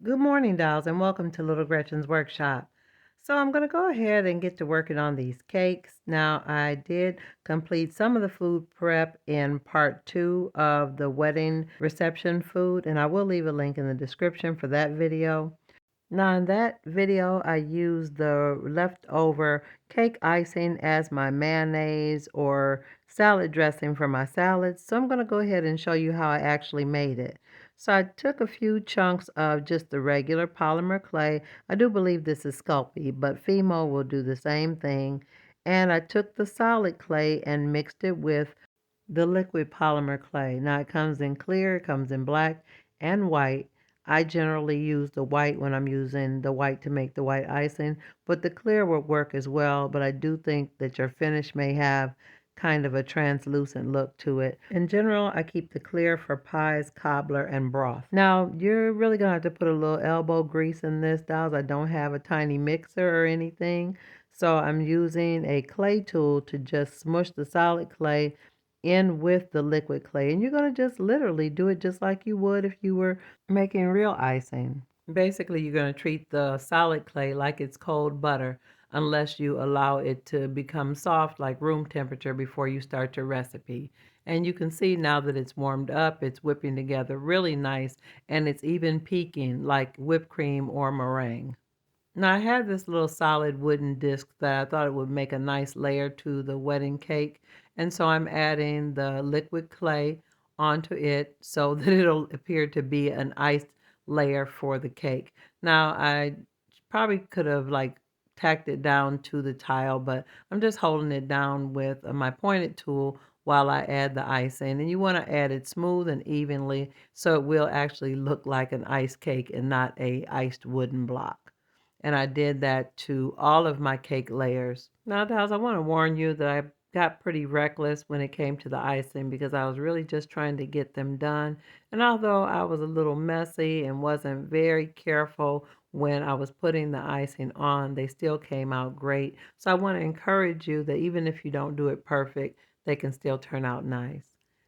Good morning, dolls, and welcome to Little Gretchen's Workshop. So I'm going to go ahead and get to working on these cakes. Now, I did complete some of the food prep in part 2 of the wedding reception food, and I will leave a link in the description for that video. Now, in that video, I used the leftover cake icing as my mayonnaise or salad dressing for my salads. So I'm going to go ahead and show you how I actually made it. So I took a few chunks of just the regular polymer clay. I do believe this is Sculpey, but Fimo will do the same thing. And I took the solid clay and mixed it with the liquid polymer clay. Now it comes in clear, it comes in black and white. I generally use the white when I'm using the white to make the white icing, but the clear will work as well. But I do think that your finish may have kind of a translucent look to it. In general, I keep the clear for pies, cobbler, and broth. Now, you're really gonna have to put a little elbow grease in this, dolls. I don't have a tiny mixer or anything, so I'm using a clay tool to just smush the solid clay in with the liquid clay. And you're going to just literally do it just like you would if you were making real icing. Basically, you're going to treat the solid clay like it's cold butter unless you allow it to become soft like room temperature before you start your recipe. And you can see now that it's warmed up, it's whipping together really nice, and it's even peaking like whipped cream or meringue. Now I had this little solid wooden disc that I thought it would make a nice layer to the wedding cake. And so I'm adding the liquid clay onto it so that it'll appear to be an iced layer for the cake. Now I probably could have like tacked it down to the tile, but I'm just holding it down with my pointed tool while I add the icing. And you want to add it smooth and evenly so it will actually look like an iced cake and not a iced wooden block. And I did that to all of my cake layers. Now, dolls, I want to warn you that I got pretty reckless when it came to the icing because I was really just trying to get them done. And although I was a little messy and wasn't very careful when I was putting the icing on, they still came out great. So I want to encourage you that even if you don't do it perfect, they can still turn out nice.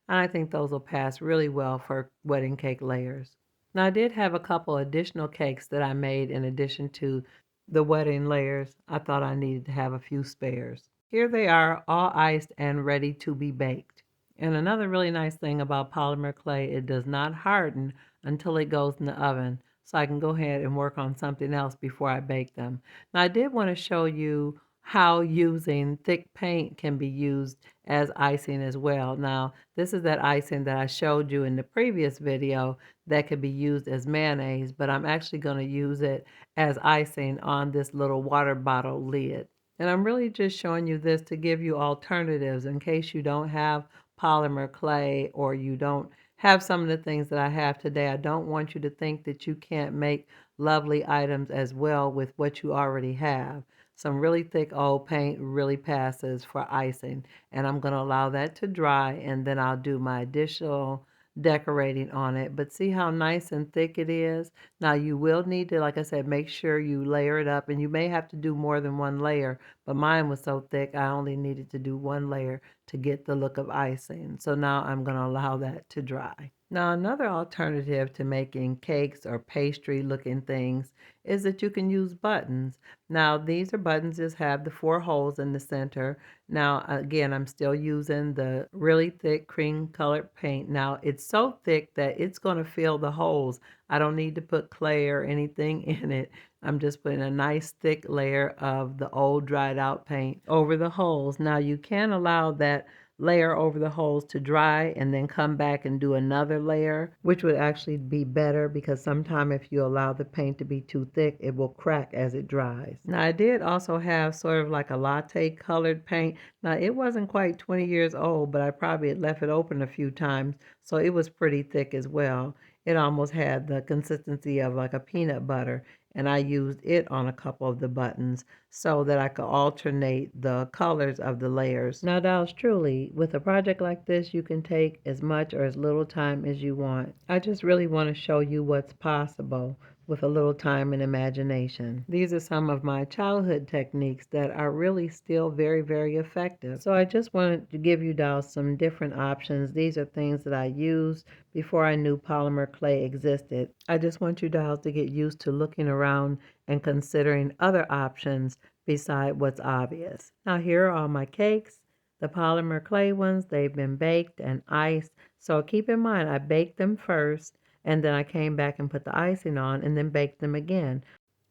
And I think those will pass really well for wedding cake layers. Now, I did have a couple additional cakes that I made in addition to the wedding layers. I thought I needed to have a few spares. Here they are, all iced and ready to be baked. And another really nice thing about polymer clay, it does not harden until it goes in the oven. So I can go ahead and work on something else before I bake them. Now, I did want to show you how using thick paint can be used as icing as well. Now, this is that icing that I showed you in the previous video that could be used as mayonnaise, but I'm actually going to use it as icing on this little water bottle lid. And I'm really just showing you this to give you alternatives in case you don't have polymer clay or you don't have some of the things that I have today. I don't want you to think that you can't make lovely items as well with what you already have. Some really thick old paint really passes for icing, and I'm going to allow that to dry, and then I'll do my additional decorating on it. But see how nice and thick it is? Now you will need to, like I said, make sure you layer it up, and you may have to do more than one layer, but mine was so thick I only needed to do one layer to get the look of icing. So now I'm going to allow that to dry. Now, another alternative to making cakes or pastry looking things is that you can use buttons. Now, these are buttons just have the 4 holes in the center. Now, again, I'm still using the really thick cream colored paint. Now, it's so thick that it's going to fill the holes. I don't need to put clay or anything in it. I'm just putting a nice thick layer of the old dried out paint over the holes. Now, you can allow that layer over the holes to dry and then come back and do another layer, which would actually be better because sometimes if you allow the paint to be too thick, it will crack as it dries. Now I did also have sort of like a latte colored paint. Now it wasn't quite 20 years old, but I probably had left it open a few times, so it was pretty thick as well. It almost had the consistency of like a peanut butter, and I used it on a couple of the buttons. so that I could alternate the colors of the layers. Now, dolls, truly, with a project like this, you can take as much or as little time as you want. I just really want to show you what's possible with a little time and imagination. These are some of my childhood techniques that are really still very, very effective. So I just wanted to give you dolls some different options. These are things that I used before I knew polymer clay existed. I just want you dolls to get used to looking around and considering other options beside what's obvious. Now here are all my cakes. The polymer clay ones, they've been baked and iced. So keep in mind, I baked them first and then I came back and put the icing on and then baked them again.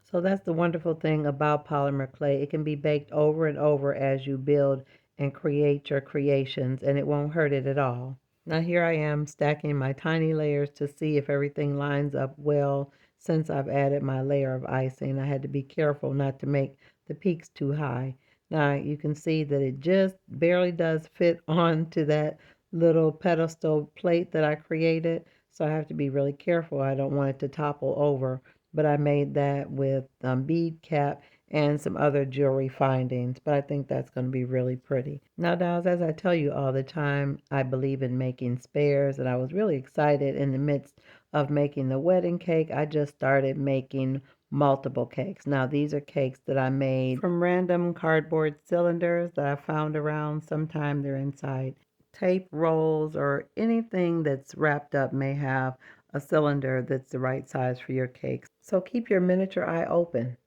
So that's the wonderful thing about polymer clay. It can be baked over and over as you build and create your creations, and it won't hurt it at all. Now here I am stacking my tiny layers to see if everything lines up well. Since I've added my layer of icing, I had to be careful not to make the peaks too high. Now you can see that it just barely does fit onto that little pedestal plate that I created. So I have to be really careful. I don't want it to topple over, but I made that with bead cap and some other jewelry findings, but I think that's going to be really pretty. Now, dolls, as I tell you all the time, I believe in making spares, and I was really excited in the midst of making the wedding cake. I just started making multiple cakes. Now, these are cakes that I made from random cardboard cylinders that I found around. Sometime they're inside tape rolls or anything that's wrapped up may have a cylinder that's the right size for your cakes. So keep your miniature eye open.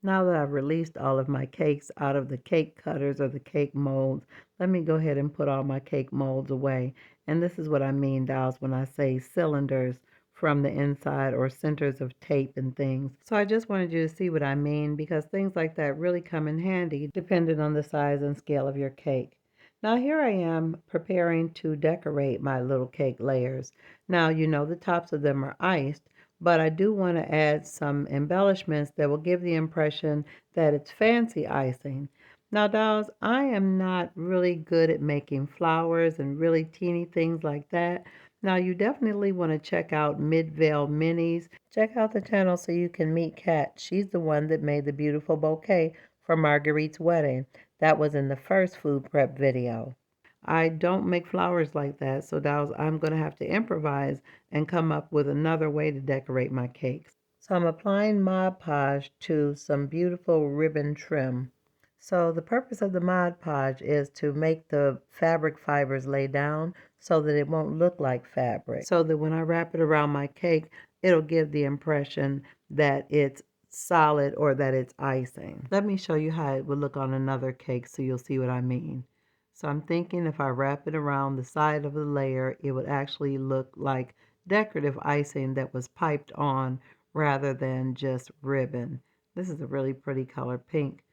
Now that I've released all of my cakes out of the cake cutters or the cake molds, let me go ahead and put all my cake molds away. And this is what I mean, dolls, when I say cylinders from the inside or centers of tape and things. So I just wanted you to see what I mean because things like that really come in handy depending on the size and scale of your cake. Now here I am preparing to decorate my little cake layers. Now you know the tops of them are iced, but I do want to add some embellishments that will give the impression that it's fancy icing. Now, dolls, I am not really good at making flowers and really teeny things like that. Now, you definitely want to check out Midvale Minis. Check out the channel so you can meet Kat. She's the one that made the beautiful bouquet for Marguerite's wedding. That was in the first food prep video. I don't make flowers like that, so dolls, I'm going to have to improvise and come up with another way to decorate my cakes. So I'm applying Mod Podge to some beautiful ribbon trim. So the purpose of the Mod Podge is to make the fabric fibers lay down so that it won't look like fabric. So that when I wrap it around my cake, it'll give the impression that it's solid or that it's icing. Let me show you how it would look on another cake so you'll see what I mean. So I'm thinking if I wrap it around the side of the layer, it would actually look like decorative icing that was piped on rather than just ribbon. This is a really pretty color, pink.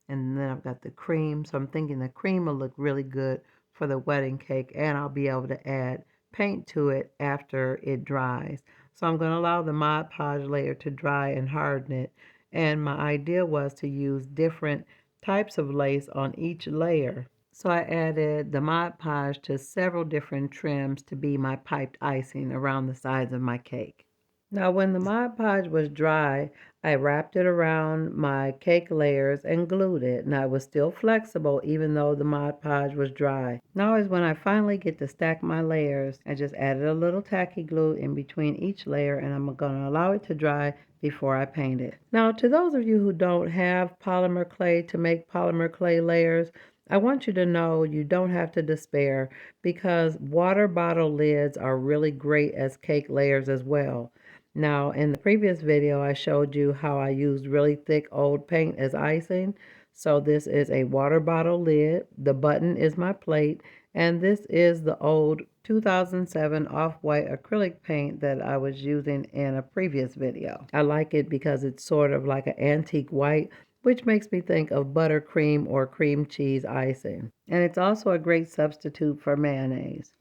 And then I've got the cream. So I'm thinking the cream will look really good for the wedding cake, and I'll be able to add paint to it after it dries. So I'm going to allow the Mod Podge layer to dry and harden it. And my idea was to use different types of lace on each layer. So I added the Mod Podge to several different trims to be my piped icing around the sides of my cake. Now when the Mod Podge was dry, I wrapped it around my cake layers and glued it. Now it was still flexible even though the Mod Podge was dry. Now is when I finally get to stack my layers. I just added a little tacky glue in between each layer and I'm going to allow it to dry before I paint it. Now to those of you who don't have polymer clay to make polymer clay layers, I want you to know you don't have to despair because water bottle lids are really great as cake layers as well. Now, in the previous video, I showed you how I used really thick old paint as icing. So this is a water bottle lid. The button is my plate. And this is the old 2007 off-white acrylic paint that I was using in a previous video. I like it because it's sort of like an antique white, which makes me think of buttercream or cream cheese icing. And it's also a great substitute for mayonnaise.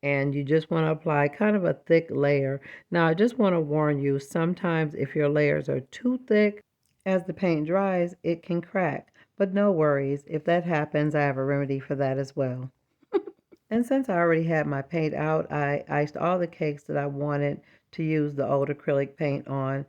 And you just want to apply kind of a thick layer. Now, I just want to warn you, sometimes if your layers are too thick, as the paint dries, it can crack. But no worries, if that happens, I have a remedy for that as well. And since I already had my paint out, I iced all the cakes that I wanted to use the old acrylic paint on.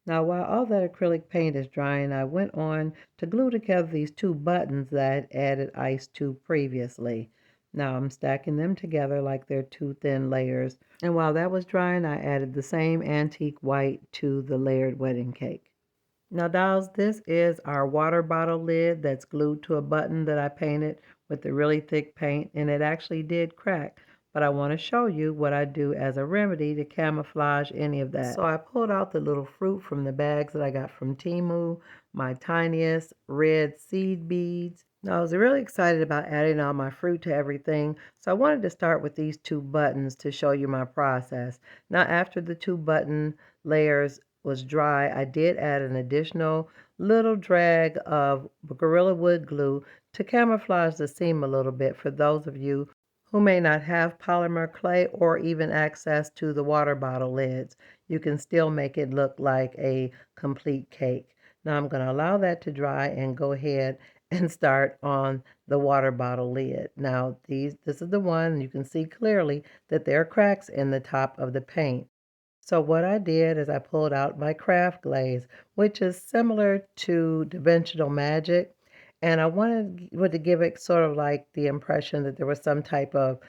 Now, while all that acrylic paint is drying, I went on to glue together these two buttons that I had added ice to previously. Now I'm stacking them together like they're two thin layers. And while that was drying, I added the same antique white to the layered wedding cake. Now, dolls, this is our water bottle lid that's glued to a button that I painted with the really thick paint, and it actually did crack. But I want to show you what I do as a remedy to camouflage any of that. So I pulled out the little fruit from the bags that I got from Temu, my tiniest red seed beads. Now, I was really excited about adding all my fruit to everything, so I wanted to start with these two buttons to show you my process. Now, after the two button layers was dry, I did add an additional little drag of Gorilla Wood glue to camouflage the seam a little bit for those of you who may not have polymer clay or even access to the water bottle lids. You can still make it look like a complete cake. Now I'm going to allow that to dry and go ahead and start on the water bottle lid. Now this is the one you can see clearly that there are cracks in the top of the paint. So what I did is I pulled out my craft glaze, which is similar to dimensional magic, and I wanted to give it sort of like the impression that there was some type of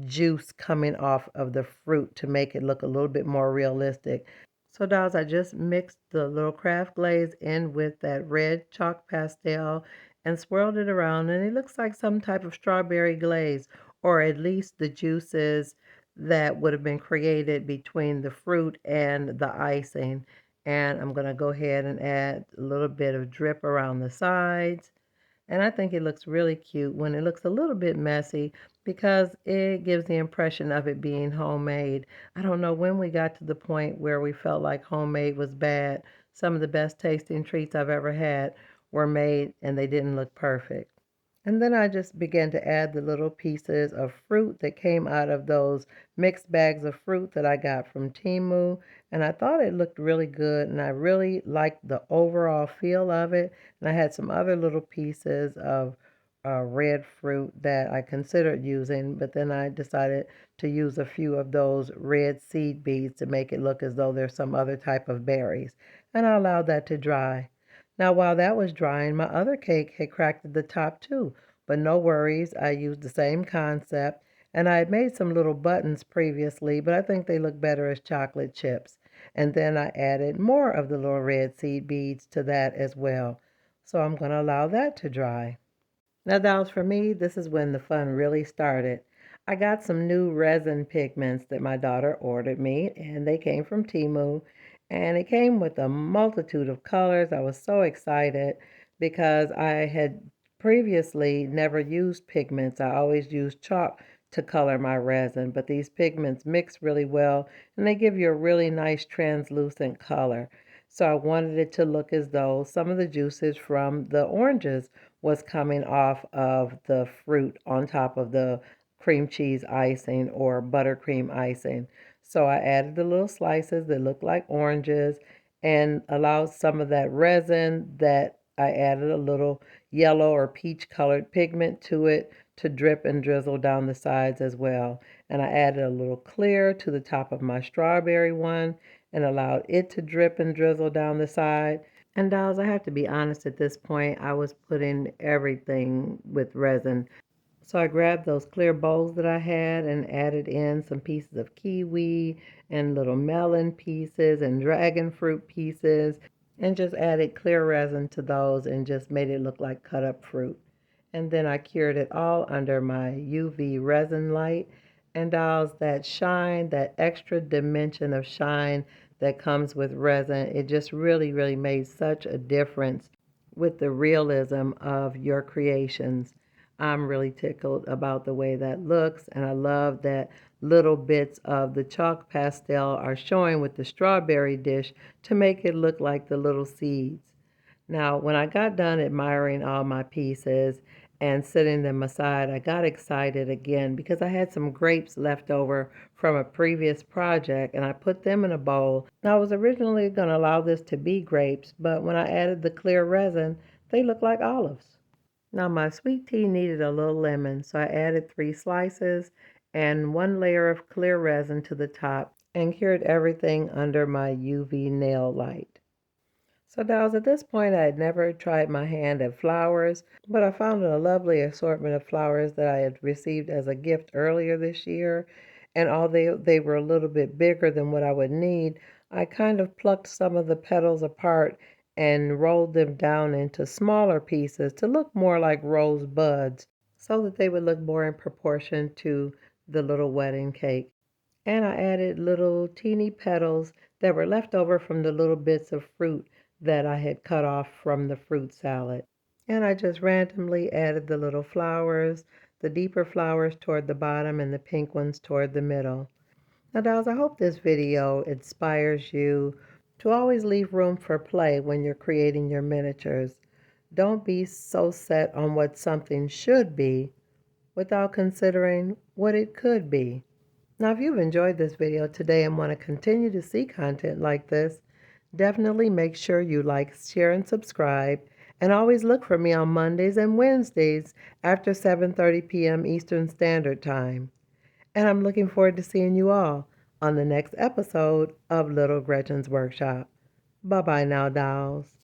juice coming off of the fruit to make it look a little bit more realistic. So dolls, I just mixed the little craft glaze in with that red chalk pastel and swirled it around, and it looks like some type of strawberry glaze, or at least the juices that would have been created between the fruit and the icing. And I'm going to go ahead and add a little bit of drip around the sides. And I think it looks really cute when it looks a little bit messy because it gives the impression of it being homemade. I don't know when we got to the point where we felt like homemade was bad. Some of the best tasting treats I've ever had were made and they didn't look perfect. And then I just began to add the little pieces of fruit that came out of those mixed bags of fruit that I got from Temu. And I thought it looked really good and I really liked the overall feel of it. And I had some other little pieces of red fruit that I considered using, but then I decided to use a few of those red seed beads to make it look as though there's some other type of berries. And I allowed that to dry. Now, while that was drying, my other cake had cracked at the top too, but no worries. I used the same concept, and I had made some little buttons previously, but I think they look better as chocolate chips. And then I added more of the little red seed beads to that as well. So I'm going to allow that to dry. Now, dolls, for me, this is when the fun really started. I got some new resin pigments that my daughter ordered me, and they came from Temu, and it came with a multitude of colors. I was so excited because I had previously never used pigments. I always used chalk to color my resin, but these pigments mix really well, and they give you a really nice translucent color. So I wanted it to look as though some of the juices from the oranges was coming off of the fruit on top of the cream cheese icing or buttercream icing. So I added the little slices that look like oranges and allowed some of that resin that I added a little yellow or peach colored pigment to it to drip and drizzle down the sides as well. And I added a little clear to the top of my strawberry one and allowed it to drip and drizzle down the side. And dolls, I have to be honest at this point, I was putting everything with resin. So I grabbed those clear bowls that I had and added in some pieces of kiwi and little melon pieces and dragon fruit pieces and just added clear resin to those and just made it look like cut up fruit. And then I cured it all under my UV resin light. And dolls, that shine, that extra dimension of shine that comes with resin, it just really, really made such a difference with the realism of your creations. I'm really tickled about the way that looks, and I love that little bits of the chalk pastel are showing with the strawberry dish to make it look like the little seeds. Now, when I got done admiring all my pieces and setting them aside, I got excited again because I had some grapes left over from a previous project and I put them in a bowl. Now, I was originally going to allow this to be grapes, but when I added the clear resin, they look like olives. Now, my sweet tea needed a little lemon, so I added 3 slices and 1 layer of clear resin to the top and cured everything under my UV nail light. So, dolls, at this point, I had never tried my hand at flowers, but I found a lovely assortment of flowers that I had received as a gift earlier this year. And although they were a little bit bigger than what I would need, I kind of plucked some of the petals apart and rolled them down into smaller pieces to look more like rose buds so that they would look more in proportion to the little wedding cake. And I added little teeny petals that were left over from the little bits of fruit that I had cut off from the fruit salad. And I just randomly added the little flowers, the deeper flowers toward the bottom and the pink ones toward the middle. Now, dolls, I hope this video inspires you to always leave room for play when you're creating your miniatures. Don't be so set on what something should be without considering what it could be. Now, if you've enjoyed this video today and want to continue to see content like this, definitely make sure you like, share, and subscribe. And always look for me on Mondays and Wednesdays after 7:30 p.m. Eastern Standard Time. And I'm looking forward to seeing you all on the next episode of Little Gretchen's Workshop. Bye-bye now, dolls.